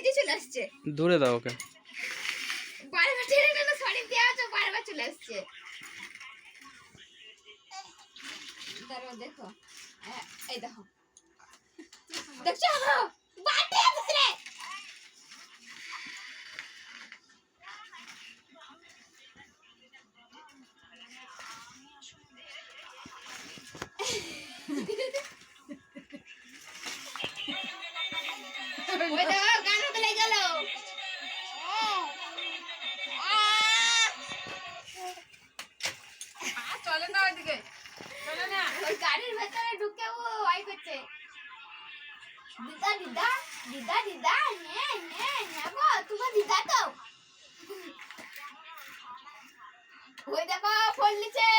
যে চলে আসছে। দূরে দাও ওকে। বারবার ছেড়ে না সরি দেওয়া তো বারবার চলে আসছে। দাঁড়াও দেখো। এই দেখো। দেখছো? বাটে ধরে। ওই দেখো গান হতে লেগে গেল। চলে না ওইদিকে, চলে না। ওই গাড়ির ভেতরে ঢুকে ও আই করছে। দিদা দিদা দিদা দিদা নে নে নেবো তোমার দিদা তো। ওই দেখো ফোন নিচে।